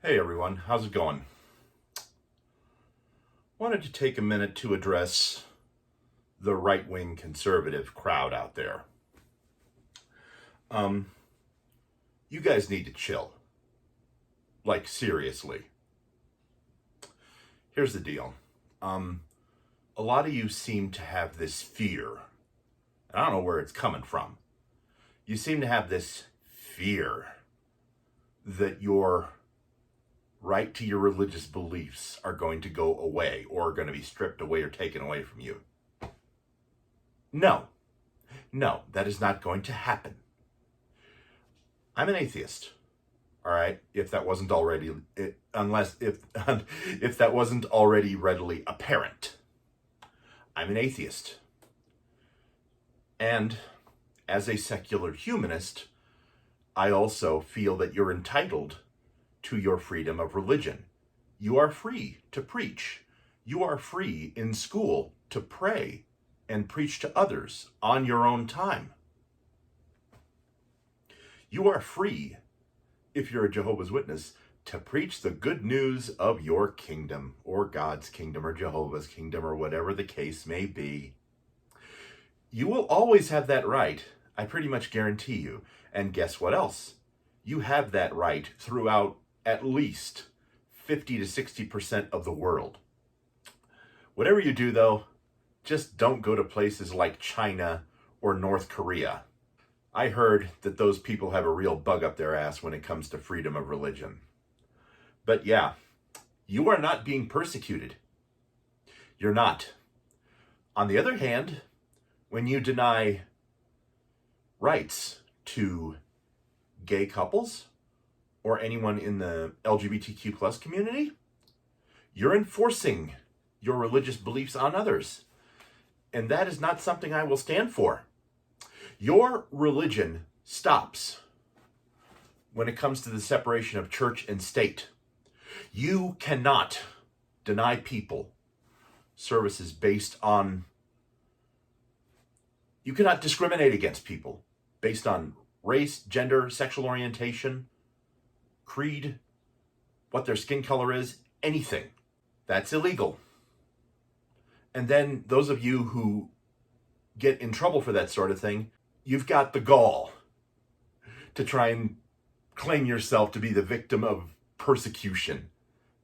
Hey everyone, how's it going? Wanted to take a minute to address the right-wing conservative crowd out there. Um, you guys need to chill. Like, seriously. Here's the deal. A lot of you seem to have this fear. I don't know where it's coming from. You seem to have this fear that your right to your religious beliefs are going to go away or are going to be stripped away or taken away from you. No, that is not going to happen. I'm an atheist. All right, if that wasn't already, if that wasn't already readily apparent, I'm an atheist. And as a secular humanist, I also feel that you're entitled to your freedom of religion. You are free to preach. You are free in school to pray and preach to others on your own time. You are free, if you're a Jehovah's Witness, to preach the good news of your kingdom or God's kingdom or Jehovah's kingdom or whatever the case may be. You will always have that right, I pretty much guarantee you. And guess what else? You have that right throughout at least 50 to 60% of the world. Whatever you do, though, just don't go to places like China or North Korea. I heard that those people have a real bug up their ass when it comes to freedom of religion. But yeah, you are not being persecuted. You're not. On the other hand, when you deny rights to gay couples or anyone in the LGBTQ plus community, you're enforcing your religious beliefs on others. And that is not something I will stand for. Your religion stops when it comes to the separation of church and state. You cannot deny people services based on, you cannot discriminate against people based on race, gender, sexual orientation, creed, what their skin color is, anything. That's illegal. And then those of you who get in trouble for that sort of thing, you've got the gall to try and claim yourself to be the victim of persecution.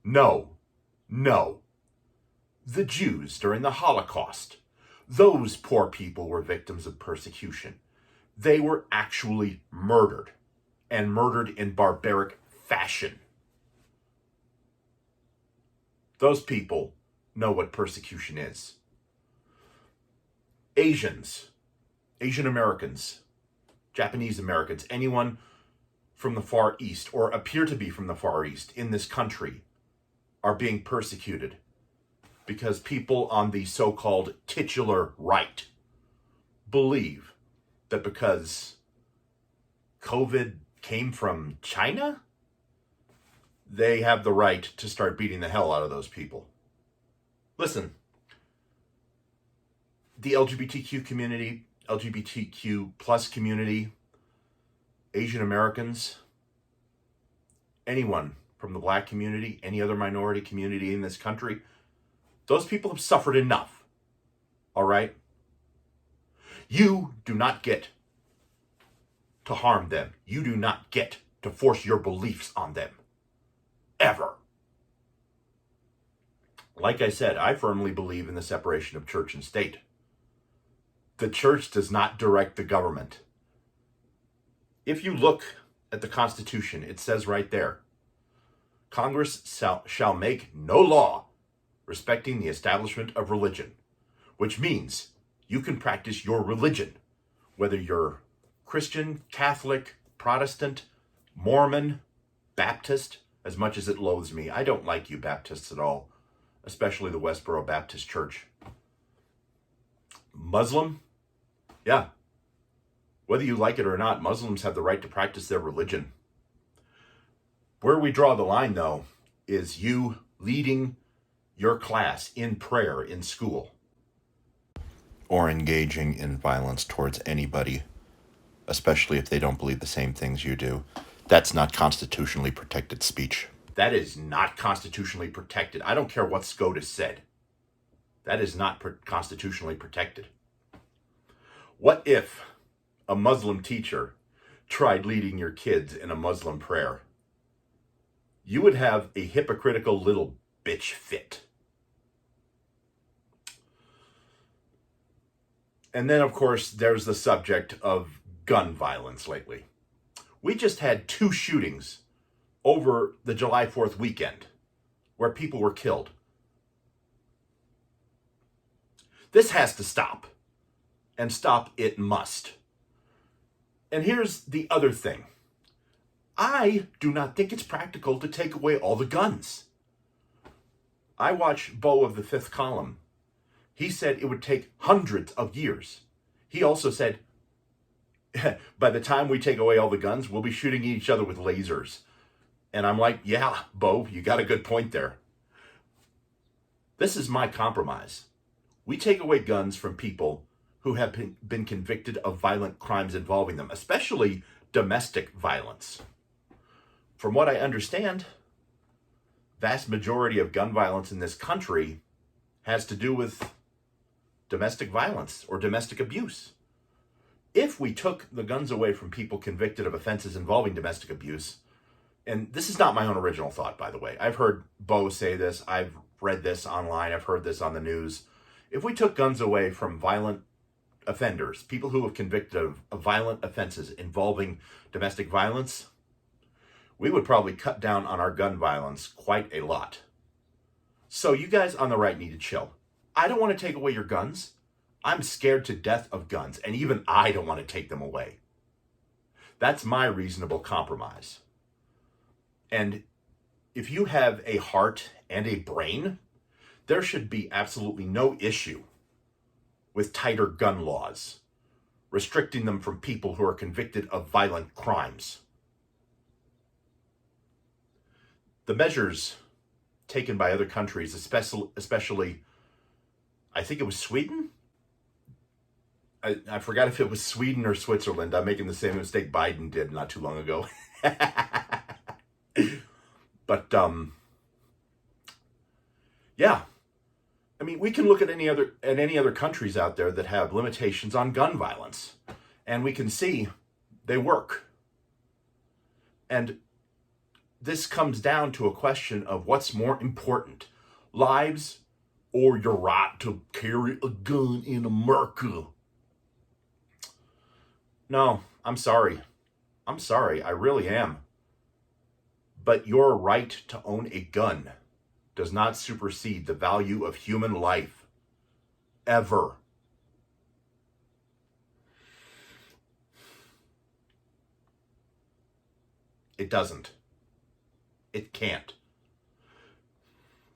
No. The Jews during the Holocaust, those poor people were victims of persecution. They were actually murdered, and murdered in barbaric fashion. Those people know what persecution is. Asians, Asian Americans, Japanese Americans, anyone from the Far East or appear to be from the Far East in this country are being persecuted because people on the so-called titular right believe that because COVID came from China, they have the right to start beating the hell out of those people. Listen, the LGBTQ community, LGBTQ plus community, Asian Americans, anyone from the black community, any other minority community in this country, those people have suffered enough. All right? You do not get to harm them. You do not get to force your beliefs on them. Ever. Like I said, I firmly believe in the separation of church and state. The church does not direct the government. If you look at the Constitution, it says right there, Congress shall make no law respecting the establishment of religion, which means you can practice your religion, whether you're Christian, Catholic, Protestant, Mormon, Baptist, as much as it loathes me. I don't like you Baptists at all, especially the Westboro Baptist Church. Muslim, yeah. Whether you like it or not, Muslims have the right to practice their religion. Where we draw the line, though, is you leading your class in prayer in school, or engaging in violence towards anybody, especially if they don't believe the same things you do. That's not constitutionally protected speech. That is not constitutionally protected. I don't care what SCOTUS said. That is not constitutionally protected. What if a Muslim teacher tried leading your kids in a Muslim prayer? You would have a hypocritical little bitch fit. And then, of course, there's the subject of gun violence lately. We just had 2 shootings over the July 4th weekend where people were killed. This has to stop, and stop it must. And here's the other thing. I do not think it's practical to take away all the guns. I watched Bo of the Fifth Column. He said it would take hundreds of years. He also said, by the time we take away all the guns, we'll be shooting each other with lasers. And I'm like, yeah, Bo, you got a good point there. This is my compromise. We take away guns from people who have been convicted of violent crimes involving them, especially domestic violence. From what I understand, vast majority of gun violence in this country has to do with domestic violence or domestic abuse. If we took the guns away from people convicted of offenses involving domestic abuse, and this is not my own original thought, by the way. I've heard Bo say this. I've read this online. I've heard this on the news. If we took guns away from violent offenders, people who have convicted of violent offenses involving domestic violence, we would probably cut down on our gun violence quite a lot. So you guys on the right need to chill. I don't want to take away your guns. I'm scared to death of guns, and even I don't want to take them away. That's my reasonable compromise. And if you have a heart and a brain, there should be absolutely no issue with tighter gun laws, restricting them from people who are convicted of violent crimes. The measures taken by other countries, especially I think it was Sweden? I forgot if it was Sweden or Switzerland. I'm making the same mistake Biden did not too long ago. But, yeah. I mean, we can look at any other countries out there that have limitations on gun violence, and we can see they work. And this comes down to a question of what's more important, lives or your right to carry a gun in America. No, I'm sorry. I really am. But your right to own a gun does not supersede the value of human life. Ever. It doesn't. It can't.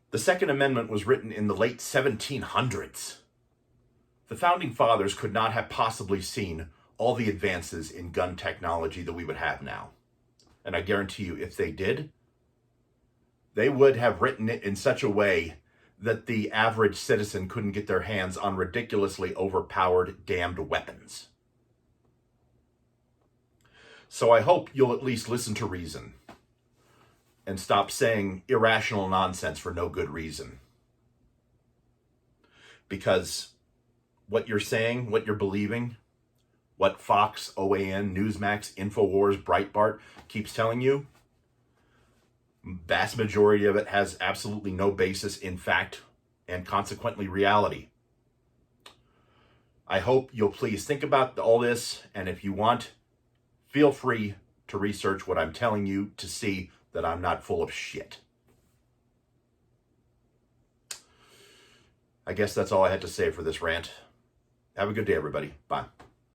The Second Amendment was written in the late 1700s. The Founding Fathers could not have possibly seen all the advances in gun technology that we would have now. And I guarantee you, if they did, they would have written it in such a way that the average citizen couldn't get their hands on ridiculously overpowered damned weapons. So I hope you'll at least listen to reason and stop saying irrational nonsense for no good reason. Because what you're saying, what you're believing, what Fox, OAN, Newsmax, InfoWars, Breitbart keeps telling you, vast majority of it has absolutely no basis in fact and consequently reality. I hope you'll please think about all this, and if you want, feel free to research what I'm telling you to see that I'm not full of shit. I guess that's all I had to say for this rant. Have a good day, everybody. Bye.